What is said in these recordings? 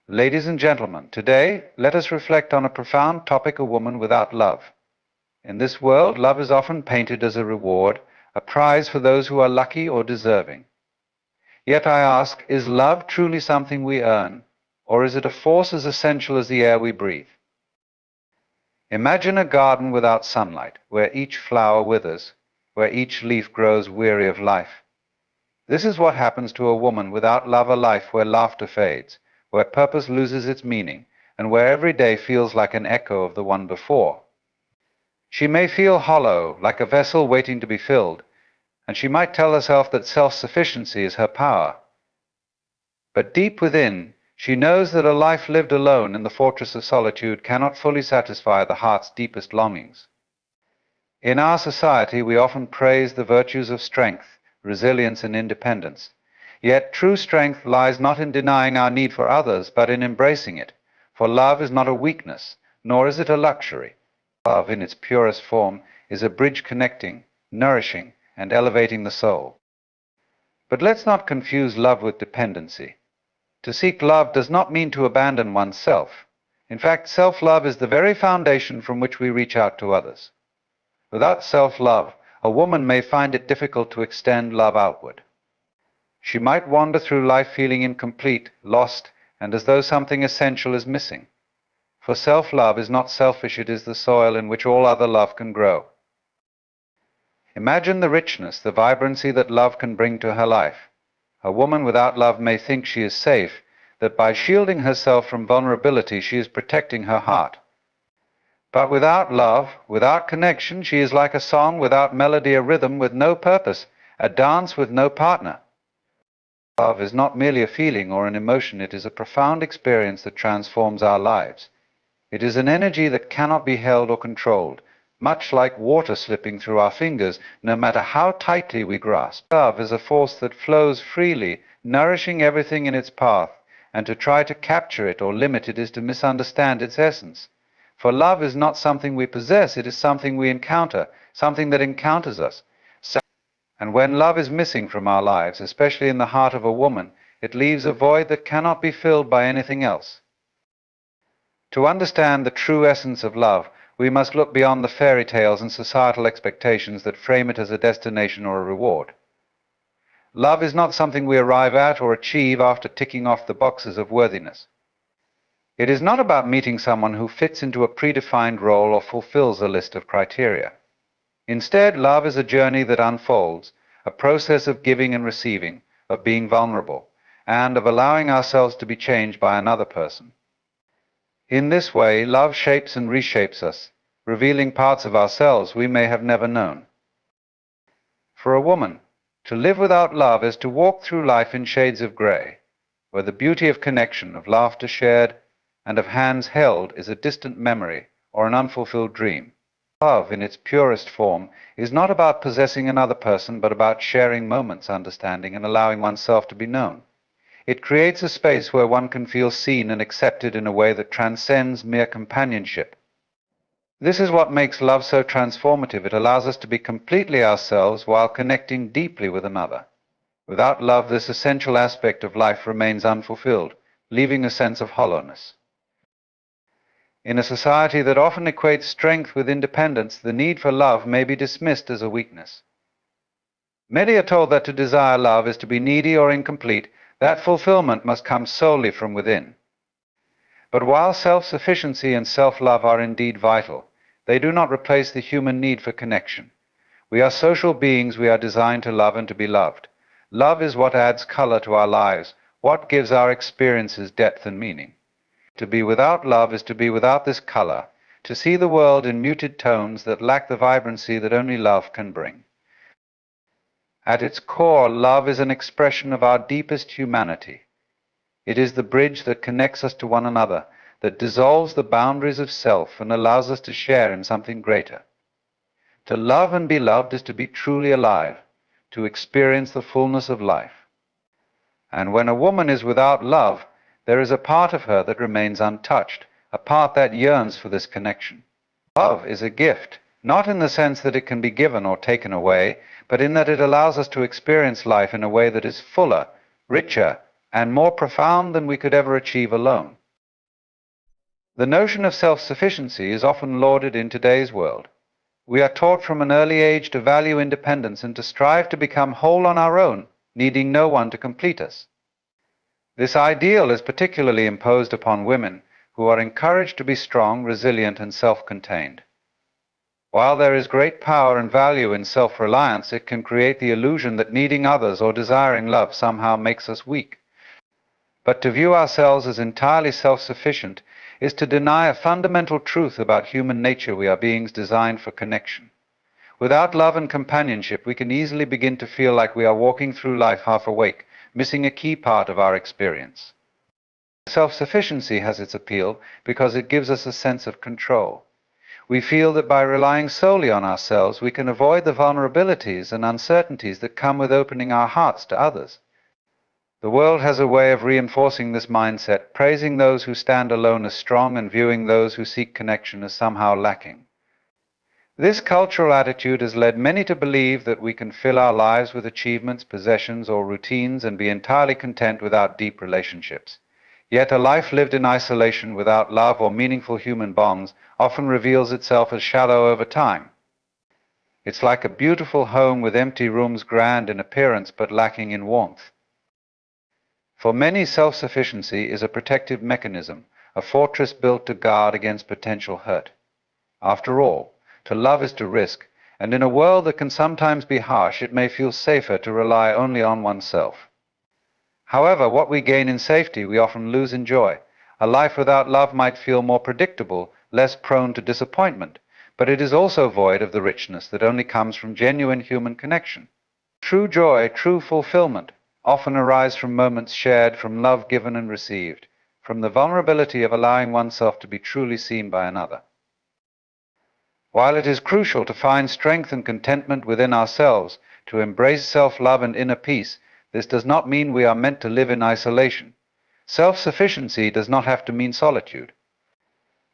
Ladies and gentlemen, today let us reflect on a profound topic: a woman without love. In this world, love is often painted as a reward, a prize for those who are lucky or deserving. Yet I ask, is love truly something we earn, or is it a force as essential as the air we breathe? Imagine a garden without sunlight, where each flower withers, where each leaf grows weary of life. This is what happens to a woman without love, a life where laughter fades, where purpose loses its meaning, and where every day feels like an echo of the one before. She may feel hollow, like a vessel waiting to be filled, and she might tell herself that self-sufficiency is her power. But deep within, she knows that a life lived alone in the fortress of solitude cannot fully satisfy the heart's deepest longings. In our society, we often praise the virtues of strength, resilience, and independence. Yet true strength lies not in denying our need for others, but in embracing it. For love is not a weakness, nor is it a luxury. Love, in its purest form, is a bridge connecting, nourishing, and elevating the soul. But let's not confuse love with dependency. To seek love does not mean to abandon oneself. In fact, self-love is the very foundation from which we reach out to others. Without self-love, a woman may find it difficult to extend love outward. She might wander through life feeling incomplete, lost, and as though something essential is missing. For self-love is not selfish, it is the soil in which all other love can grow. Imagine the richness, the vibrancy that love can bring to her life. A woman without love may think she is safe, that by shielding herself from vulnerability she is protecting her heart. But without love, without connection, she is like a song without melody, a rhythm with no purpose, a dance with no partner. Love is not merely a feeling or an emotion, it is a profound experience that transforms our lives. It is an energy that cannot be held or controlled, much like water slipping through our fingers, no matter how tightly we grasp. Love is a force that flows freely, nourishing everything in its path, and to try to capture it or limit it is to misunderstand its essence. For love is not something we possess, it is something we encounter, something that encounters us. And when love is missing from our lives, especially in the heart of a woman, it leaves a void that cannot be filled by anything else. To understand the true essence of love, we must look beyond the fairy tales and societal expectations that frame it as a destination or a reward. Love is not something we arrive at or achieve after ticking off the boxes of worthiness. It is not about meeting someone who fits into a predefined role or fulfills a list of criteria. Instead, love is a journey that unfolds, a process of giving and receiving, of being vulnerable, and of allowing ourselves to be changed by another person. In this way, love shapes and reshapes us, revealing parts of ourselves we may have never known. For a woman, to live without love is to walk through life in shades of gray, where the beauty of connection, of laughter shared, and of hands held is a distant memory or an unfulfilled dream. Love, in its purest form, is not about possessing another person, but about sharing moments, understanding, and allowing oneself to be known. It creates a space where one can feel seen and accepted in a way that transcends mere companionship. This is what makes love so transformative. It allows us to be completely ourselves while connecting deeply with another. Without love, this essential aspect of life remains unfulfilled, leaving a sense of hollowness. In a society that often equates strength with independence, the need for love may be dismissed as a weakness. Many are told that to desire love is to be needy or incomplete, that fulfillment must come solely from within. But while self-sufficiency and self-love are indeed vital, they do not replace the human need for connection. We are social beings, we are designed to love and to be loved. Love is what adds color to our lives, what gives our experiences depth and meaning. To be without love is to be without this color, to see the world in muted tones that lack the vibrancy that only love can bring. At its core, love is an expression of our deepest humanity. It is the bridge that connects us to one another, that dissolves the boundaries of self and allows us to share in something greater. To love and be loved is to be truly alive, to experience the fullness of life. And when a woman is without love, there is a part of her that remains untouched, a part that yearns for this connection. Love is a gift, not in the sense that it can be given or taken away, but in that it allows us to experience life in a way that is fuller, richer, and more profound than we could ever achieve alone. The notion of self-sufficiency is often lauded in today's world. We are taught from an early age to value independence and to strive to become whole on our own, needing no one to complete us. This ideal is particularly imposed upon women, who are encouraged to be strong, resilient, and self-contained. While there is great power and value in self-reliance, it can create the illusion that needing others or desiring love somehow makes us weak. But to view ourselves as entirely self-sufficient is to deny a fundamental truth about human nature. We are beings designed for connection. Without love and companionship, we can easily begin to feel like we are walking through life half awake, missing a key part of our experience. Self-sufficiency has its appeal because it gives us a sense of control. We feel that by relying solely on ourselves, we can avoid the vulnerabilities and uncertainties that come with opening our hearts to others. The world has a way of reinforcing this mindset, praising those who stand alone as strong and viewing those who seek connection as somehow lacking. This cultural attitude has led many to believe that we can fill our lives with achievements, possessions, or routines and be entirely content without deep relationships. Yet a life lived in isolation without love or meaningful human bonds often reveals itself as shallow over time. It's like a beautiful home with empty rooms, grand in appearance but lacking in warmth. For many, self-sufficiency is a protective mechanism, a fortress built to guard against potential hurt. After all, to love is to risk, and in a world that can sometimes be harsh, it may feel safer to rely only on oneself. However, what we gain in safety, we often lose in joy. A life without love might feel more predictable, less prone to disappointment, but it is also void of the richness that only comes from genuine human connection. True joy, true fulfillment, often arise from moments shared, from love given and received, from the vulnerability of allowing oneself to be truly seen by another. While it is crucial to find strength and contentment within ourselves, to embrace self-love and inner peace, this does not mean we are meant to live in isolation. Self-sufficiency does not have to mean solitude.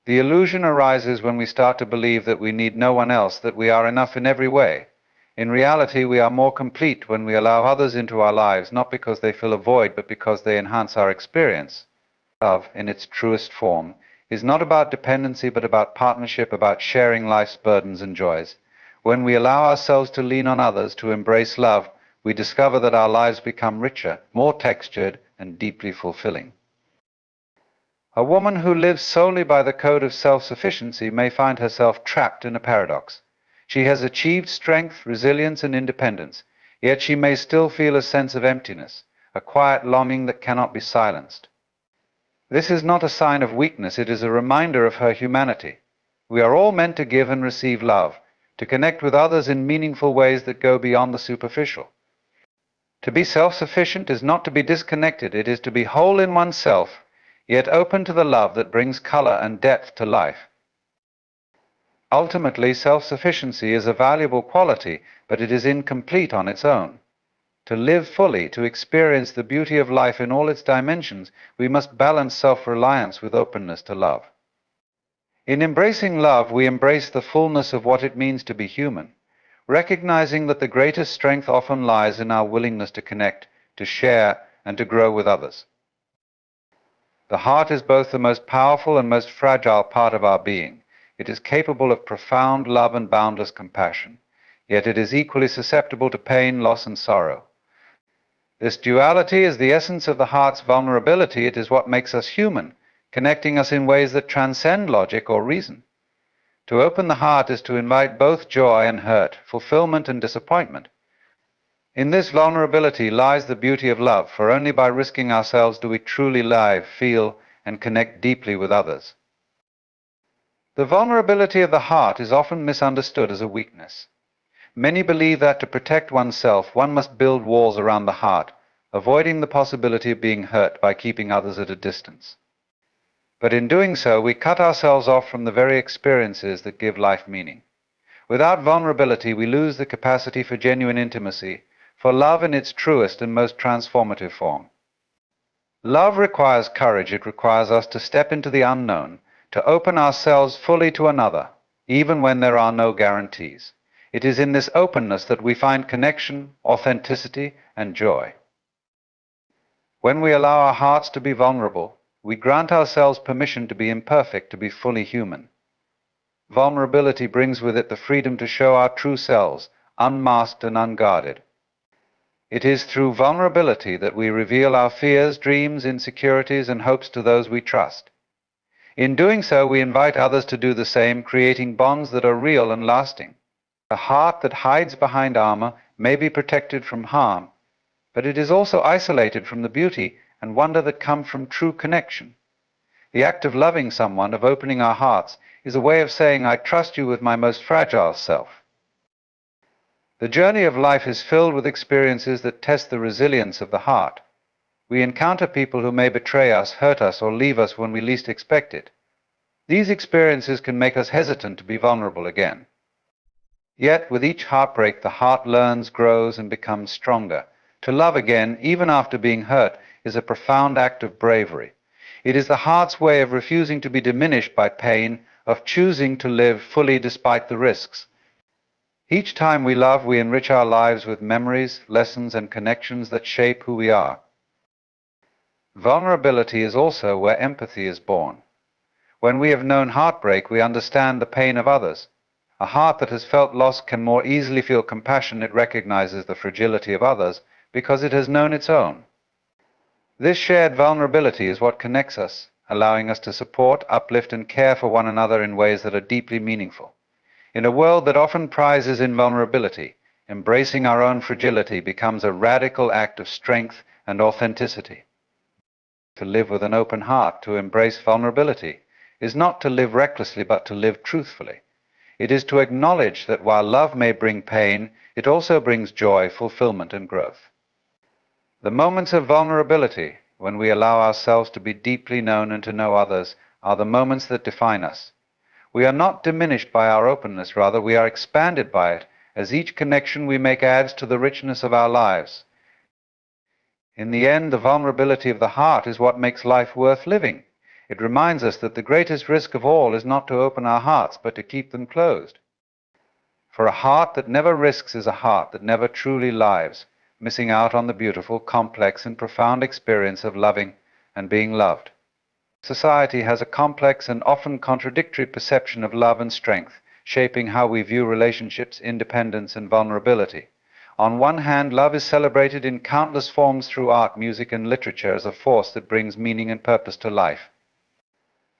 The illusion arises when we start to believe that we need no one else, that we are enough in every way. In reality, we are more complete when we allow others into our lives, not because they fill a void, but because they enhance our experience. Love, in its truest form, is not about dependency, but about partnership, about sharing life's burdens and joys. When we allow ourselves to lean on others, to embrace love, we discover that our lives become richer, more textured, and deeply fulfilling. A woman who lives solely by the code of self-sufficiency may find herself trapped in a paradox. She has achieved strength, resilience, and independence, yet she may still feel a sense of emptiness, a quiet longing that cannot be silenced. This is not a sign of weakness, it is a reminder of her humanity. We are all meant to give and receive love, to connect with others in meaningful ways that go beyond the superficial. To be self-sufficient is not to be disconnected, it is to be whole in oneself, yet open to the love that brings color and depth to life. Ultimately, self-sufficiency is a valuable quality, but it is incomplete on its own. To live fully, to experience the beauty of life in all its dimensions, we must balance self-reliance with openness to love. In embracing love, we embrace the fullness of what it means to be human, recognizing that the greatest strength often lies in our willingness to connect, to share, and to grow with others. The heart is both the most powerful and most fragile part of our being. It is capable of profound love and boundless compassion, yet it is equally susceptible to pain, loss, and sorrow. This duality is the essence of the heart's vulnerability. It is what makes us human, connecting us in ways that transcend logic or reason. To open the heart is to invite both joy and hurt, fulfillment and disappointment. In this vulnerability lies the beauty of love, for only by risking ourselves do we truly live, feel, and connect deeply with others. The vulnerability of the heart is often misunderstood as a weakness. Many believe that to protect oneself, one must build walls around the heart, avoiding the possibility of being hurt by keeping others at a distance. But in doing so, we cut ourselves off from the very experiences that give life meaning. Without vulnerability, we lose the capacity for genuine intimacy, for love in its truest and most transformative form. Love requires courage. It requires us to step into the unknown, to open ourselves fully to another, even when there are no guarantees. It is in this openness that we find connection, authenticity, and joy. When we allow our hearts to be vulnerable, we grant ourselves permission to be imperfect, to be fully human. Vulnerability brings with it the freedom to show our true selves, unmasked and unguarded. It is through vulnerability that we reveal our fears, dreams, insecurities, and hopes to those we trust. In doing so, we invite others to do the same, creating bonds that are real and lasting. A heart that hides behind armor may be protected from harm, but it is also isolated from the beauty and wonder that come from true connection. The act of loving someone, of opening our hearts, is a way of saying, I trust you with my most fragile self. The journey of life is filled with experiences that test the resilience of the heart. We encounter people who may betray us, hurt us, or leave us when we least expect it. These experiences can make us hesitant to be vulnerable again. Yet, with each heartbreak, the heart learns, grows, and becomes stronger. To love again, even after being hurt, is a profound act of bravery. It is the heart's way of refusing to be diminished by pain, of choosing to live fully despite the risks. Each time we love, we enrich our lives with memories, lessons, and connections that shape who we are. Vulnerability is also where empathy is born. When we have known heartbreak, we understand the pain of others. A heart that has felt loss can more easily feel compassion. It recognizes the fragility of others because it has known its own. This shared vulnerability is what connects us, allowing us to support, uplift, and care for one another in ways that are deeply meaningful. In a world that often prizes invulnerability, embracing our own fragility becomes a radical act of strength and authenticity. To live with an open heart, to embrace vulnerability, is not to live recklessly but to live truthfully. It is to acknowledge that while love may bring pain, it also brings joy, fulfillment, and growth. The moments of vulnerability, when we allow ourselves to be deeply known and to know others, are the moments that define us. We are not diminished by our openness, rather we are expanded by it, as each connection we make adds to the richness of our lives. In the end, the vulnerability of the heart is what makes life worth living. It reminds us that the greatest risk of all is not to open our hearts, but to keep them closed. For a heart that never risks is a heart that never truly lives, missing out on the beautiful, complex, and profound experience of loving and being loved. Society has a complex and often contradictory perception of love and strength, shaping how we view relationships, independence, and vulnerability. On one hand, love is celebrated in countless forms through art, music, and literature as a force that brings meaning and purpose to life.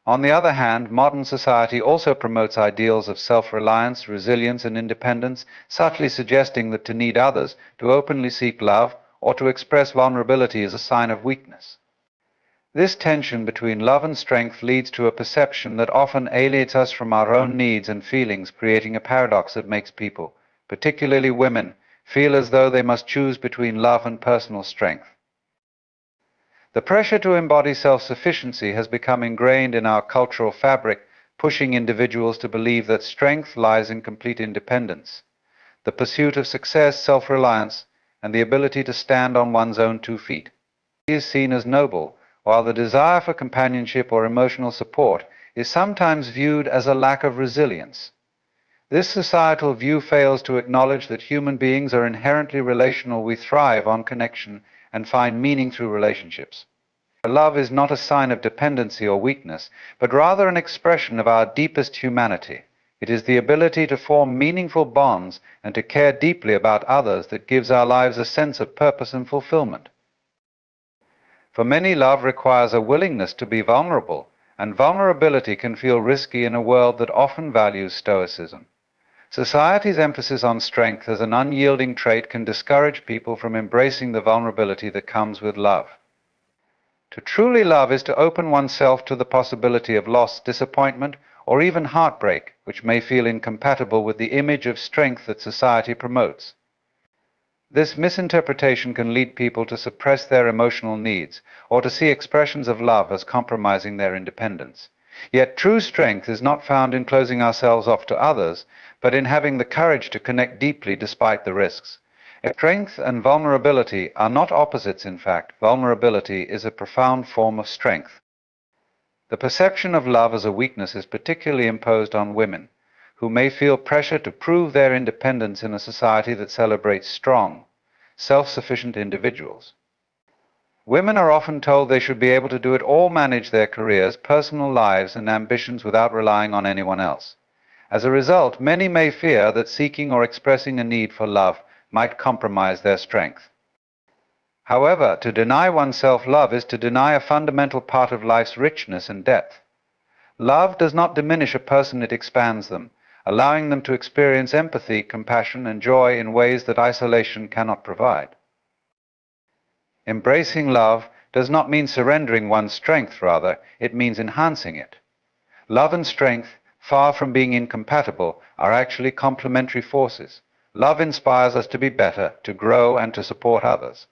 On the other hand, modern society also promotes ideals of self-reliance, resilience, and independence, subtly suggesting that to need others, to openly seek love, or to express vulnerability is a sign of weakness. This tension between love and strength leads to a perception that often alienates us from our own needs and feelings, creating a paradox that makes people, particularly women, feel as though they must choose between love and personal strength. The pressure to embody self-sufficiency has become ingrained in our cultural fabric, pushing individuals to believe that strength lies in complete independence. The pursuit of success, self-reliance, and the ability to stand on one's own 2 feet is seen as noble, while the desire for companionship or emotional support is sometimes viewed as a lack of resilience. This societal view fails to acknowledge that human beings are inherently relational. We thrive on connection and find meaning through relationships. Love is not a sign of dependency or weakness, but rather an expression of our deepest humanity. It is the ability to form meaningful bonds and to care deeply about others that gives our lives a sense of purpose and fulfillment. For many, love requires a willingness to be vulnerable, and vulnerability can feel risky in a world that often values stoicism. Society's emphasis on strength as an unyielding trait can discourage people from embracing the vulnerability that comes with love. To truly love is to open oneself to the possibility of loss, disappointment, or even heartbreak, which may feel incompatible with the image of strength that society promotes. This misinterpretation can lead people to suppress their emotional needs or to see expressions of love as compromising their independence. Yet true strength is not found in closing ourselves off to others, but in having the courage to connect deeply despite the risks. Strength and vulnerability are not opposites, in fact. Vulnerability is a profound form of strength. The perception of love as a weakness is particularly imposed on women, who may feel pressure to prove their independence in a society that celebrates strong, self-sufficient individuals. Women are often told they should be able to do it all, manage their careers, personal lives, and ambitions without relying on anyone else. As a result, many may fear that seeking or expressing a need for love might compromise their strength. However, to deny oneself love is to deny a fundamental part of life's richness and depth. Love does not diminish a person, it expands them, allowing them to experience empathy, compassion, and joy in ways that isolation cannot provide. Embracing love does not mean surrendering one's strength, rather, it means enhancing it. Love and strength, far from being incompatible, are actually complementary forces. Love inspires us to be better, to grow, and to support others.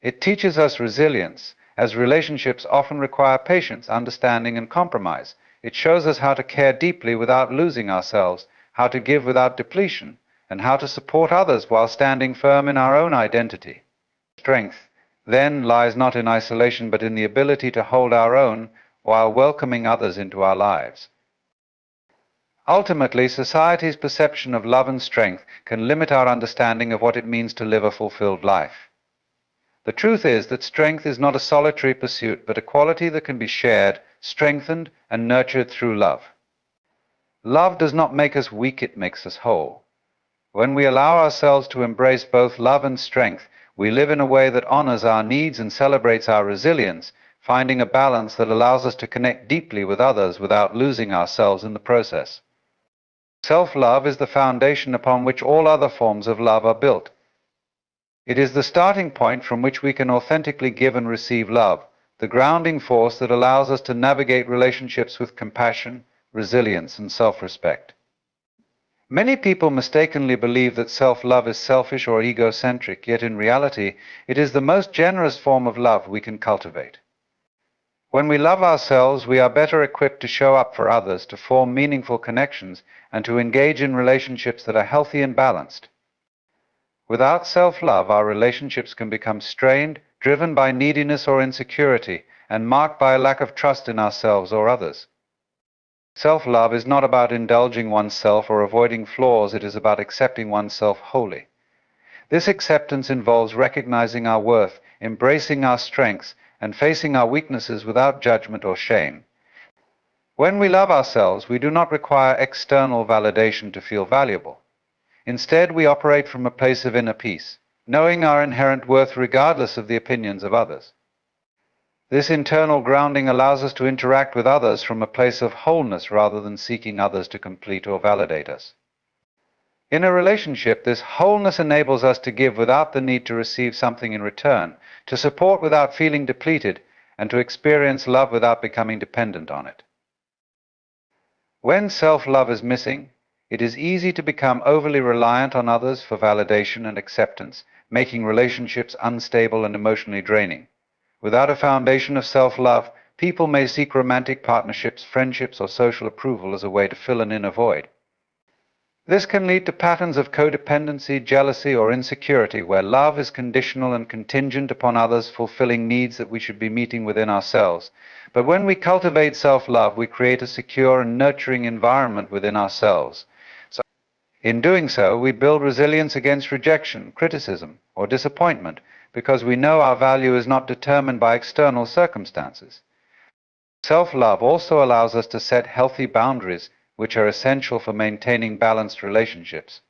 It teaches us resilience, as relationships often require patience, understanding, and compromise. It shows us how to care deeply without losing ourselves, how to give without depletion, and how to support others while standing firm in our own identity. Strength, then, lies not in isolation but in the ability to hold our own while welcoming others into our lives. Ultimately, society's perception of love and strength can limit our understanding of what it means to live a fulfilled life. The truth is that strength is not a solitary pursuit, but a quality that can be shared, strengthened, and nurtured through love. Love does not make us weak, it makes us whole. When we allow ourselves to embrace both love and strength, we live in a way that honors our needs and celebrates our resilience, finding a balance that allows us to connect deeply with others without losing ourselves in the process. Self-love is the foundation upon which all other forms of love are built. It is the starting point from which we can authentically give and receive love, the grounding force that allows us to navigate relationships with compassion, resilience, and self-respect. Many people mistakenly believe that self-love is selfish or egocentric, yet in reality, it is the most generous form of love we can cultivate. When we love ourselves, we are better equipped to show up for others, to form meaningful connections, and to engage in relationships that are healthy and balanced. Without self-love, our relationships can become strained, driven by neediness or insecurity, and marked by a lack of trust in ourselves or others. Self-love is not about indulging oneself or avoiding flaws, it is about accepting oneself wholly. This acceptance involves recognizing our worth, embracing our strengths, and facing our weaknesses without judgment or shame. When we love ourselves, we do not require external validation to feel valuable. Instead, we operate from a place of inner peace, knowing our inherent worth regardless of the opinions of others. This internal grounding allows us to interact with others from a place of wholeness rather than seeking others to complete or validate us. In a relationship, this wholeness enables us to give without the need to receive something in return, to support without feeling depleted, and to experience love without becoming dependent on it. When self-love is missing, it is easy to become overly reliant on others for validation and acceptance, making relationships unstable and emotionally draining. Without a foundation of self-love, people may seek romantic partnerships, friendships, or social approval as a way to fill an inner void. This can lead to patterns of codependency, jealousy, or insecurity, where love is conditional and contingent upon others fulfilling needs that we should be meeting within ourselves. But when we cultivate self-love, we create a secure and nurturing environment within ourselves. In doing so, we build resilience against rejection, criticism, or disappointment, because we know our value is not determined by external circumstances. Self-love also allows us to set healthy boundaries, which are essential for maintaining balanced relationships.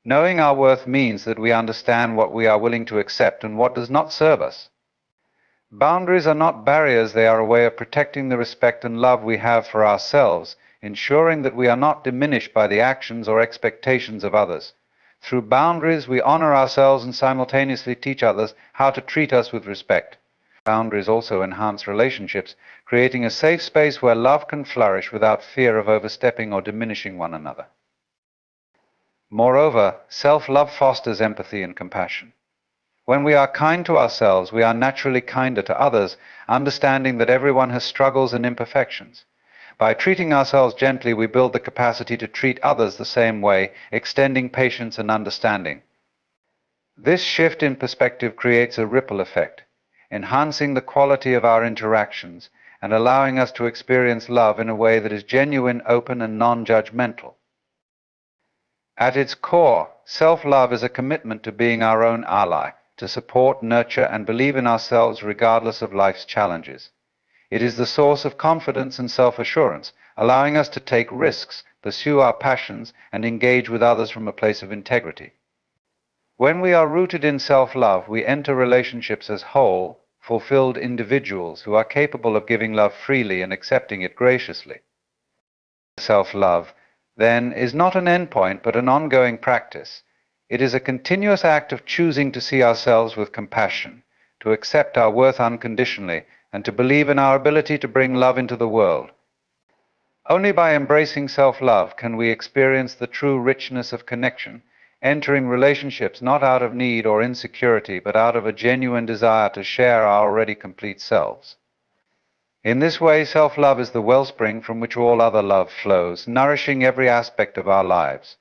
Knowing our worth means that we understand what we are willing to accept and what does not serve us. Boundaries are not barriers, they are a way of protecting the respect and love we have for ourselves, ensuring that we are not diminished by the actions or expectations of others. Through boundaries, we honor ourselves and simultaneously teach others how to treat us with respect. Boundaries also enhance relationships, creating a safe space where love can flourish without fear of overstepping or diminishing one another. Moreover, self-love fosters empathy and compassion. When we are kind to ourselves, we are naturally kinder to others, understanding that everyone has struggles and imperfections. By treating ourselves gently, we build the capacity to treat others the same way, extending patience and understanding. This shift in perspective creates a ripple effect, enhancing the quality of our interactions and allowing us to experience love in a way that is genuine, open, and non-judgmental. At its core, self-love is a commitment to being our own ally, to support, nurture, and believe in ourselves regardless of life's challenges. It is the source of confidence and self-assurance, allowing us to take risks, pursue our passions, and engage with others from a place of integrity. When we are rooted in self-love, we enter relationships as whole, fulfilled individuals who are capable of giving love freely and accepting it graciously. Self-love, then, is not an endpoint but an ongoing practice. It is a continuous act of choosing to see ourselves with compassion, to accept our worth unconditionally, and to believe in our ability to bring love into the world. Only by embracing self-love can we experience the true richness of connection, entering relationships not out of need or insecurity, but out of a genuine desire to share our already complete selves. In this way, self-love is the wellspring from which all other love flows, nourishing every aspect of our lives.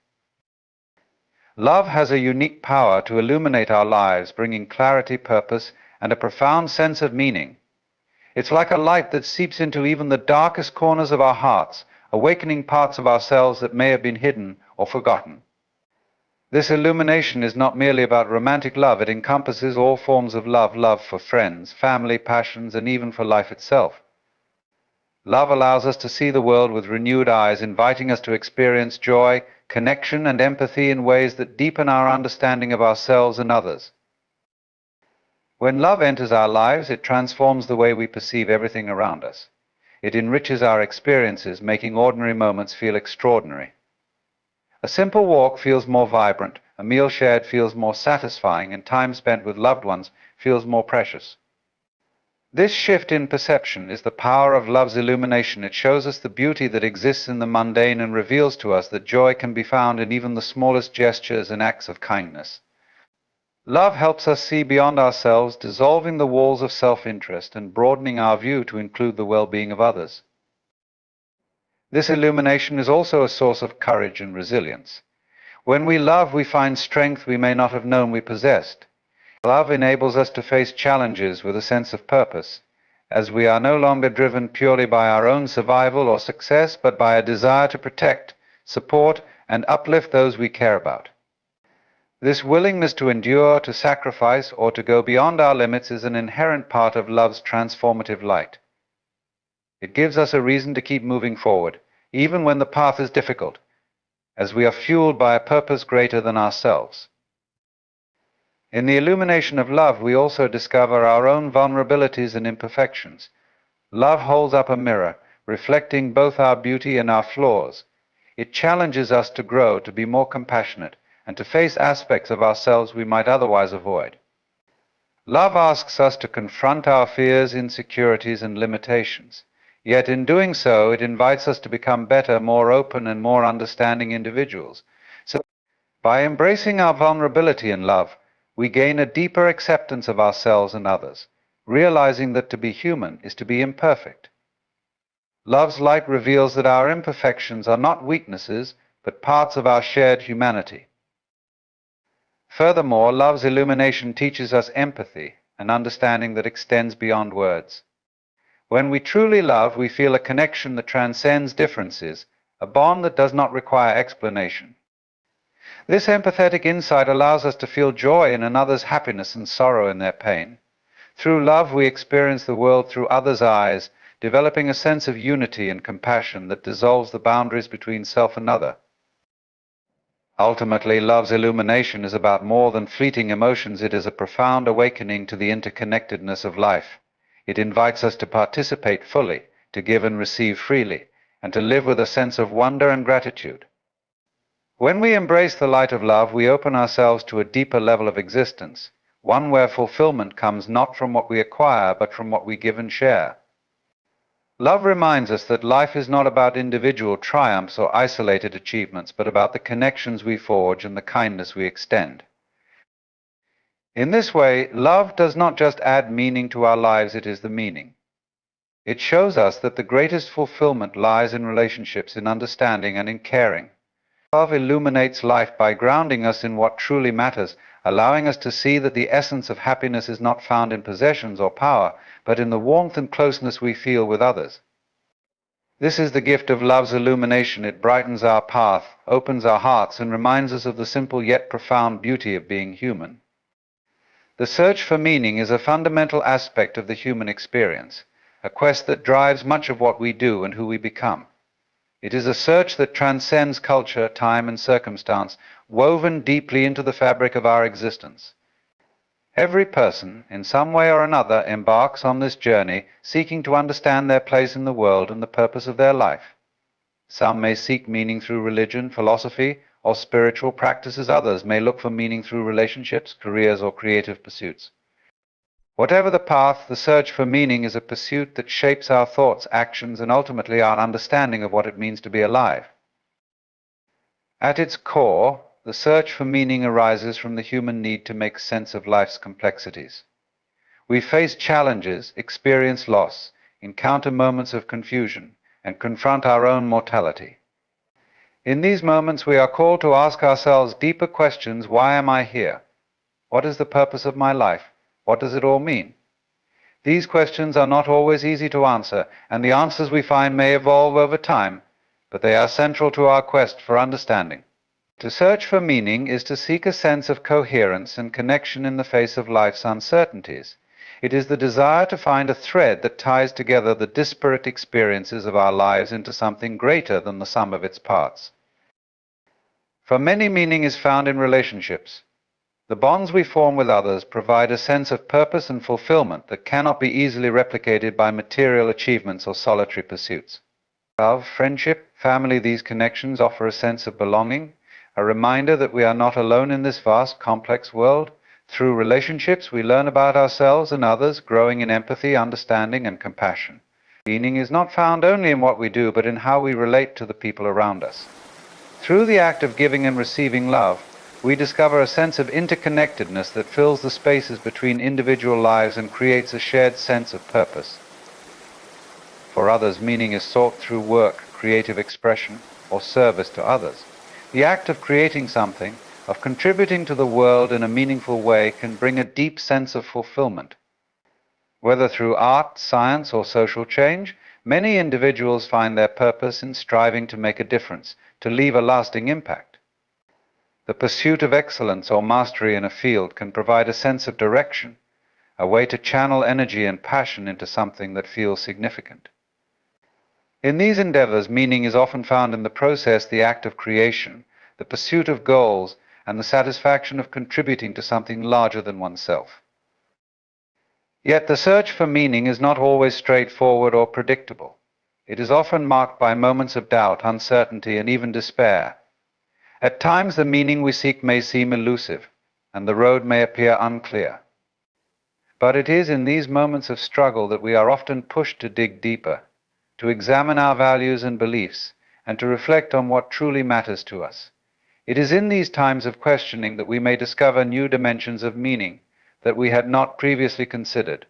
Love has a unique power to illuminate our lives, bringing clarity, purpose, and a profound sense of meaning. It's like a light that seeps into even the darkest corners of our hearts, awakening parts of ourselves that may have been hidden or forgotten. This illumination is not merely about romantic love, it encompasses all forms of love, love for friends, family, passions, and even for life itself. Love allows us to see the world with renewed eyes, inviting us to experience joy, connection, and empathy in ways that deepen our understanding of ourselves and others. When love enters our lives, it transforms the way we perceive everything around us. It enriches our experiences, making ordinary moments feel extraordinary. A simple walk feels more vibrant, a meal shared feels more satisfying, and time spent with loved ones feels more precious. This shift in perception is the power of love's illumination. It shows us the beauty that exists in the mundane and reveals to us that joy can be found in even the smallest gestures and acts of kindness. Love helps us see beyond ourselves, dissolving the walls of self-interest and broadening our view to include the well-being of others. This illumination is also a source of courage and resilience. When we love, we find strength we may not have known we possessed. Love enables us to face challenges with a sense of purpose, as we are no longer driven purely by our own survival or success, but by a desire to protect, support, and uplift those we care about. This willingness to endure, to sacrifice, or to go beyond our limits is an inherent part of love's transformative light. It gives us a reason to keep moving forward, even when the path is difficult, as we are fueled by a purpose greater than ourselves. In the illumination of love, we also discover our own vulnerabilities and imperfections. Love holds up a mirror, reflecting both our beauty and our flaws. It challenges us to grow, to be more compassionate, and to face aspects of ourselves we might otherwise avoid. Love asks us to confront our fears, insecurities, and limitations. Yet in doing so, it invites us to become better, more open, and more understanding individuals. So, by embracing our vulnerability in love, we gain a deeper acceptance of ourselves and others, realizing that to be human is to be imperfect. Love's light reveals that our imperfections are not weaknesses, but parts of our shared humanity. Furthermore, love's illumination teaches us empathy, an understanding that extends beyond words. When we truly love, we feel a connection that transcends differences, a bond that does not require explanation. This empathetic insight allows us to feel joy in another's happiness and sorrow in their pain. Through love, we experience the world through others' eyes, developing a sense of unity and compassion that dissolves the boundaries between self and other. Ultimately, love's illumination is about more than fleeting emotions. It is a profound awakening to the interconnectedness of life. It invites us to participate fully, to give and receive freely, and to live with a sense of wonder and gratitude. When we embrace the light of love, we open ourselves to a deeper level of existence, one where fulfillment comes not from what we acquire, but from what we give and share. Love reminds us that life is not about individual triumphs or isolated achievements, but about the connections we forge and the kindness we extend. In this way, love does not just add meaning to our lives, it is the meaning. It shows us that the greatest fulfillment lies in relationships, in understanding, and in caring. Love illuminates life by grounding us in what truly matters, allowing us to see that the essence of happiness is not found in possessions or power, but in the warmth and closeness we feel with others. This is the gift of love's illumination. It brightens our path, opens our hearts, and reminds us of the simple yet profound beauty of being human. The search for meaning is a fundamental aspect of the human experience, a quest that drives much of what we do and who we become. It is a search that transcends culture, time, and circumstance, woven deeply into the fabric of our existence. Every person, in some way or another, embarks on this journey seeking to understand their place in the world and the purpose of their life. Some may seek meaning through religion, philosophy, or spiritual practices. Others may look for meaning through relationships, careers, or creative pursuits. Whatever the path, the search for meaning is a pursuit that shapes our thoughts, actions, and ultimately our understanding of what it means to be alive. At its core, the search for meaning arises from the human need to make sense of life's complexities. We face challenges, experience loss, encounter moments of confusion, and confront our own mortality. In these moments, we are called to ask ourselves deeper questions. Why am I here? What is the purpose of my life? What does it all mean? These questions are not always easy to answer, and the answers we find may evolve over time, but they are central to our quest for understanding. To search for meaning is to seek a sense of coherence and connection in the face of life's uncertainties. It is the desire to find a thread that ties together the disparate experiences of our lives into something greater than the sum of its parts. For many, meaning is found in relationships. The bonds we form with others provide a sense of purpose and fulfillment that cannot be easily replicated by material achievements or solitary pursuits. Love, friendship, family, these connections offer a sense of belonging, a reminder that we are not alone in this vast, complex world. Through relationships, we learn about ourselves and others, growing in empathy, understanding, and compassion. Meaning is not found only in what we do, but in how we relate to the people around us. Through the act of giving and receiving love, we discover a sense of interconnectedness that fills the spaces between individual lives and creates a shared sense of purpose. For others, meaning is sought through work, creative expression, or service to others. The act of creating something, of contributing to the world in a meaningful way, can bring a deep sense of fulfillment. Whether through art, science, or social change, many individuals find their purpose in striving to make a difference, to leave a lasting impact. The pursuit of excellence or mastery in a field can provide a sense of direction, a way to channel energy and passion into something that feels significant. In these endeavors, meaning is often found in the process, the act of creation, the pursuit of goals, and the satisfaction of contributing to something larger than oneself. Yet the search for meaning is not always straightforward or predictable. It is often marked by moments of doubt, uncertainty, and even despair. At times, the meaning we seek may seem elusive, and the road may appear unclear. But it is in these moments of struggle that we are often pushed to dig deeper, to examine our values and beliefs, and to reflect on what truly matters to us. It is in these times of questioning that we may discover new dimensions of meaning that we had not previously considered.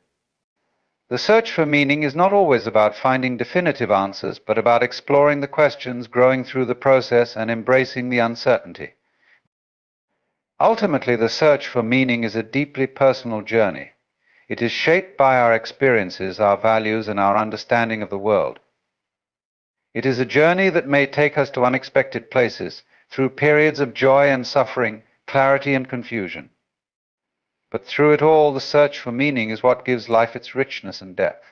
The search for meaning is not always about finding definitive answers, but about exploring the questions, growing through the process, and embracing the uncertainty. Ultimately, the search for meaning is a deeply personal journey. It is shaped by our experiences, our values, and our understanding of the world. It is a journey that may take us to unexpected places, through periods of joy and suffering, clarity and confusion. But through it all, the search for meaning is what gives life its richness and depth.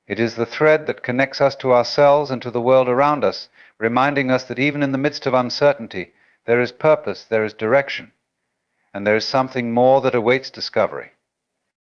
It is the thread that connects us to ourselves and to the world around us, reminding us that even in the midst of uncertainty, there is purpose, there is direction, and there is something more that awaits discovery.